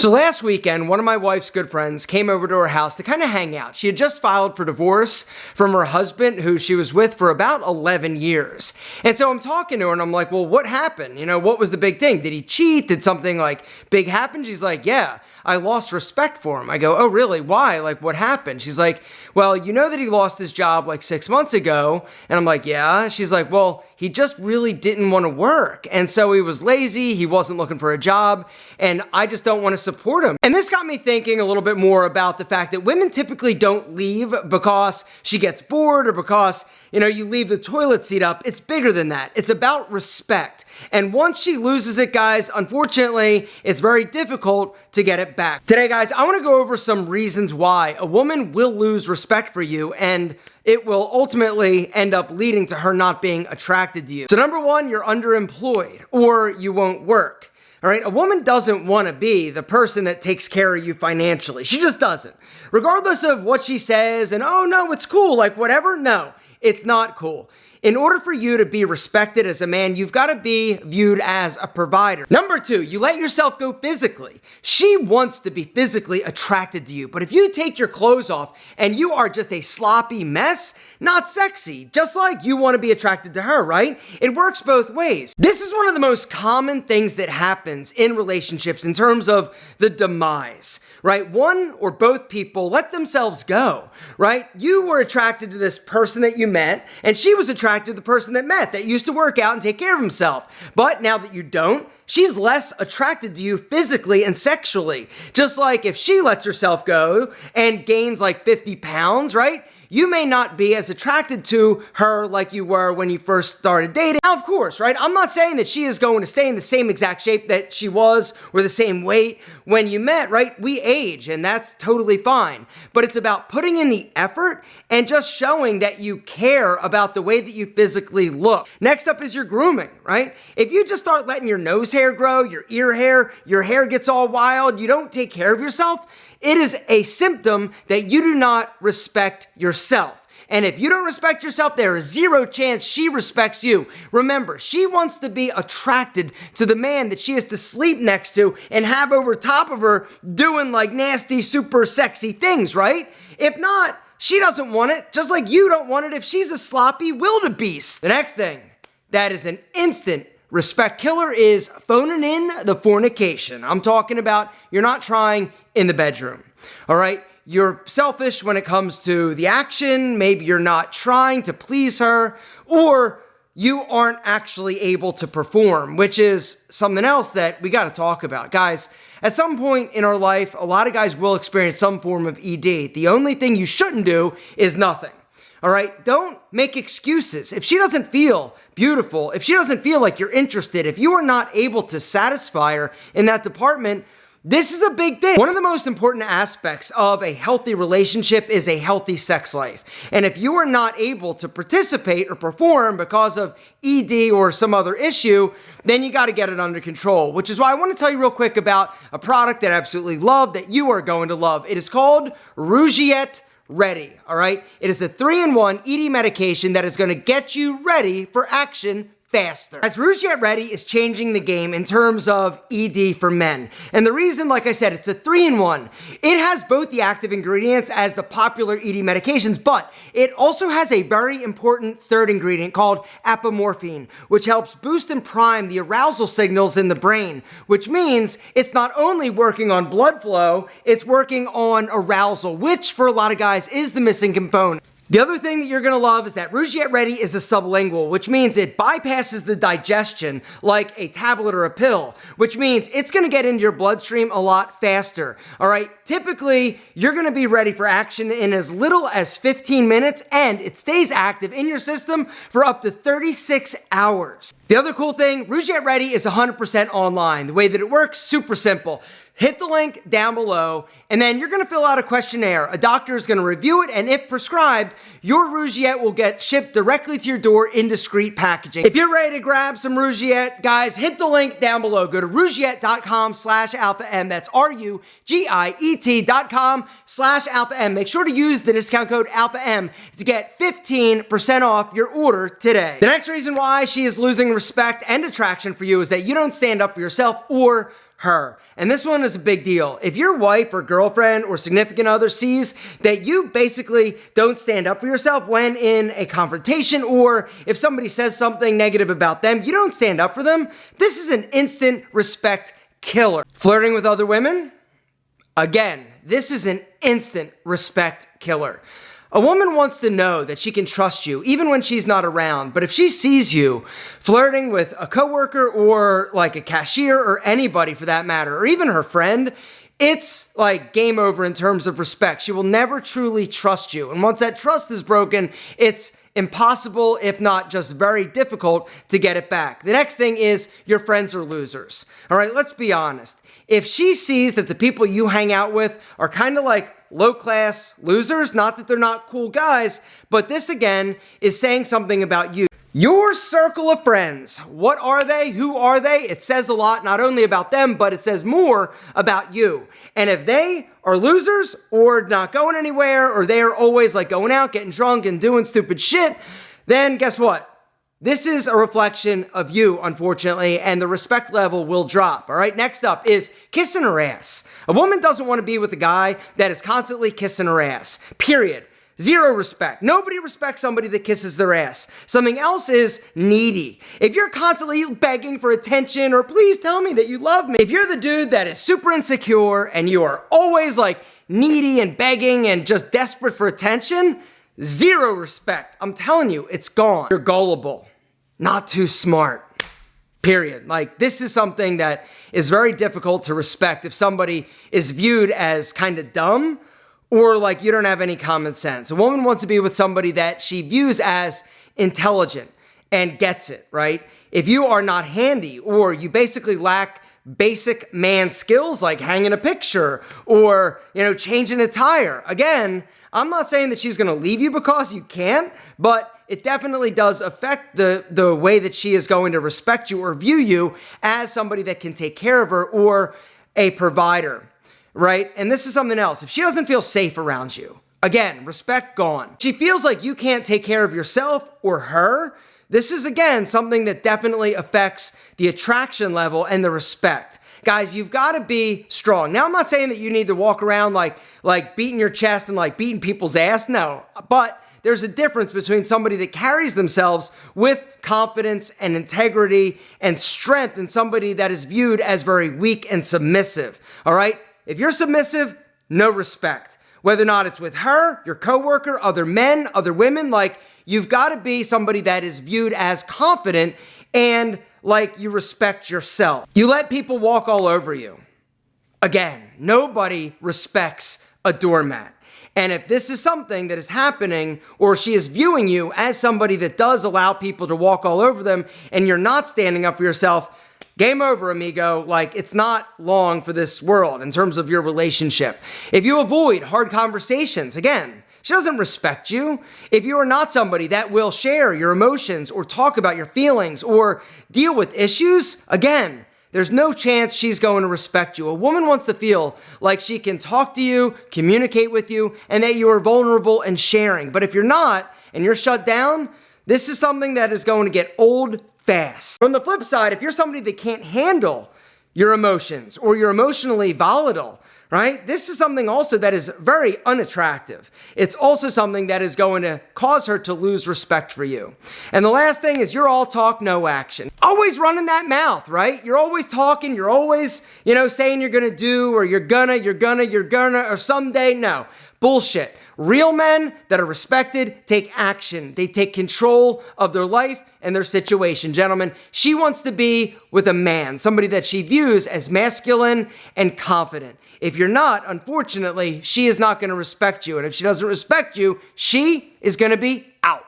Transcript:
So last weekend, one of my wife's good friends came over to her house to kind of hang out. She had just filed for divorce from her husband, who she was with for about 11 years. And so I'm talking to her and I'm like, well, what happened? What was the big thing? Did he cheat? Did something like big happen? She's like, yeah, I lost respect for him. I go, oh, really? Why? Like, what happened? She's like, well, you know that he lost his job like 6 months ago. And I'm like, yeah. She's like, well, he just really didn't want to work. And so he was lazy. He wasn't looking for a job. And I just don't want to support him. And this got me thinking a little bit more about the fact that women typically don't leave because she gets bored or because you leave the toilet seat up. It's bigger than that. It's about respect. And once she loses it, guys, unfortunately, it's very difficult to get it back. Today, guys, I want to go over some reasons why a woman will lose respect for you, and it will ultimately end up leading to her not being attracted to you. So number one, you're underemployed or you won't work. All right, a woman doesn't want to be the person that takes care of you financially. She just doesn't. Regardless of what she says and, oh no, it's cool, like whatever, no. It's not cool. In order for you to be respected as a man, you've got to be viewed as a provider. Number two, you let yourself go physically. She wants to be physically attracted to you, but if you take your clothes off and you are just a sloppy mess, not sexy, just like you want to be attracted to her, right? It works both ways. This is one of the most common things that happens in relationships in terms of the demise, right? One or both people let themselves go, right? You were attracted to this person that you met, and she was attracted to the person that used to work out and take care of himself. But now that you don't, she's less attracted to you physically and sexually. Just like if she lets herself go and gains like 50 pounds, right? You may not be as attracted to her like you were when you first started dating. Now, of course, right? I'm not saying that she is going to stay in the same exact shape that she was or the same weight when you met, right? We age and that's totally fine. But it's about putting in the effort and just showing that you care about the way that you physically look. Next up is your grooming, right? If you just start letting your nose hair grow, your hair gets all wild, you don't take care of yourself, it is a symptom that you do not respect yourself. And if you don't respect yourself, there is zero chance she respects you. Remember, she wants to be attracted to the man that she has to sleep next to and have over top of her doing like nasty, super sexy things, right? If not, she doesn't want it, just like you don't want it if she's a sloppy wildebeest. The next thing that is an instant respect killer is phoning in the fornication. I'm talking about you're not trying in the bedroom, all right? You're selfish when it comes to the action. Maybe you're not trying to please her, or you aren't actually able to perform, which is something else that we got to talk about. Guys, at some point in our life, a lot of guys will experience some form of ED. The only thing you shouldn't do is nothing. All right, don't make excuses. If she doesn't feel beautiful, if she doesn't feel like you're interested, if you are not able to satisfy her in that department, this is a big thing. One of the most important aspects of a healthy relationship is a healthy sex life. And if you are not able to participate or perform because of ED or some other issue, then you got to get it under control, which is why I want to tell you real quick about a product that I absolutely love that you are going to love. It is called Rougiette Ready, all right? It is a 3-in-1 ED medication that is going to get you ready for action faster. As Rougiette Ready is changing the game in terms of ED for men. And the reason, like I said, it's a 3-in-1. It has both the active ingredients as the popular ED medications, but it also has a very important third ingredient called apomorphine, which helps boost and prime the arousal signals in the brain, which means it's not only working on blood flow, it's working on arousal, which for a lot of guys is the missing component. The other thing that you're going to love is that Rougiette Ready is a sublingual, which means it bypasses the digestion like a tablet or a pill, which means it's going to get into your bloodstream a lot faster. All right, typically you're going to be ready for action in as little as 15 minutes, and it stays active in your system for up to 36 hours. The other cool thing, Rougiette Ready is 100% online. The way that it works, super simple. Hit the link down below, and then you're going to fill out a questionnaire. A doctor is going to review it, and if prescribed, your Rougiette will get shipped directly to your door in discreet packaging. If you're ready to grab some Rougiette, guys, hit the link down below. Go to rougiette.com/alpha-M. That's RUGIET.com/alpha-M. Make sure to use the discount code alpha-M to get 15% off your order today. The next reason why she is losing respect and attraction for you is that you don't stand up for yourself or her. And this one is a big deal. If your wife or girlfriend or significant other sees that you basically don't stand up for yourself when in a confrontation, or if somebody says something negative about them, you don't stand up for them, this is an instant respect killer. Flirting with other women? Again, this is an instant respect killer. A woman wants to know that she can trust you even when she's not around, but if she sees you flirting with a coworker or like a cashier or anybody for that matter, or even her friend, it's like game over in terms of respect. She will never truly trust you. And once that trust is broken, it's impossible, if not just very difficult, to get it back. The next thing is your friends are losers. All right, let's be honest. If she sees that the people you hang out with are kind of like low-class losers, not that they're not cool guys, but this again is saying something about you. Your circle of friends, what are they? Who are they? It says a lot, not only about them, but it says more about you. And if they are losers or not going anywhere, or they are always like going out, getting drunk and doing stupid shit, then guess what? This is a reflection of you, unfortunately, and the respect level will drop. All right, next up is kissing her ass. A woman doesn't want to be with a guy that is constantly kissing her ass, period. Zero respect. Nobody respects somebody that kisses their ass. Something else is needy. If you're constantly begging for attention or please tell me that you love me, if you're the dude that is super insecure and you are always like needy and begging and just desperate for attention, zero respect. I'm telling you, it's gone. You're gullible, not too smart, period. Like, this is something that is very difficult to respect if somebody is viewed as kind of dumb or like you don't have any common sense. A woman wants to be with somebody that she views as intelligent and gets it, right? If you are not handy or you basically lack basic man skills like hanging a picture or, changing a tire. Again, I'm not saying that she's going to leave you because you can't, but it definitely does affect the way that she is going to respect you or view you as somebody that can take care of her or a provider, right? And this is something else. If she doesn't feel safe around you, again, respect gone. She feels like you can't take care of yourself or her. This is, again, something that definitely affects the attraction level and the respect. Guys, you've got to be strong. Now, I'm not saying that you need to walk around like beating your chest and like beating people's ass. No, but there's a difference between somebody that carries themselves with confidence and integrity and strength and somebody that is viewed as very weak and submissive. All right? If you're submissive, no respect. Whether or not it's with her, your coworker, other men, other women, you've got to be somebody that is viewed as confident and like you respect yourself. You let people walk all over you. Again, nobody respects a doormat. And if this is something that is happening, or she is viewing you as somebody that does allow people to walk all over them, and you're not standing up for yourself, game over, amigo. It's not long for this world in terms of your relationship. If you avoid hard conversations, again, she doesn't respect you. If you are not somebody that will share your emotions or talk about your feelings or deal with issues, again, there's no chance she's going to respect you. A woman wants to feel like she can talk to you, communicate with you, and that you are vulnerable and sharing. But if you're not, and you're shut down, this is something that is going to get old fast. From the flip side, if you're somebody that can't handle your emotions or you're emotionally volatile, right? This is something also that is very unattractive. It's also something that is going to cause her to lose respect for you. And the last thing is you're all talk, no action. Always running that mouth, right? You're always talking. You're always, saying you're going to do, or you're gonna, or someday. No, bullshit. Real men that are respected take action. They take control of their life and their situation. Gentlemen, she wants to be with a man, somebody that she views as masculine and confident. If you're not, unfortunately, she is not going to respect you. And if she doesn't respect you, she is going to be out.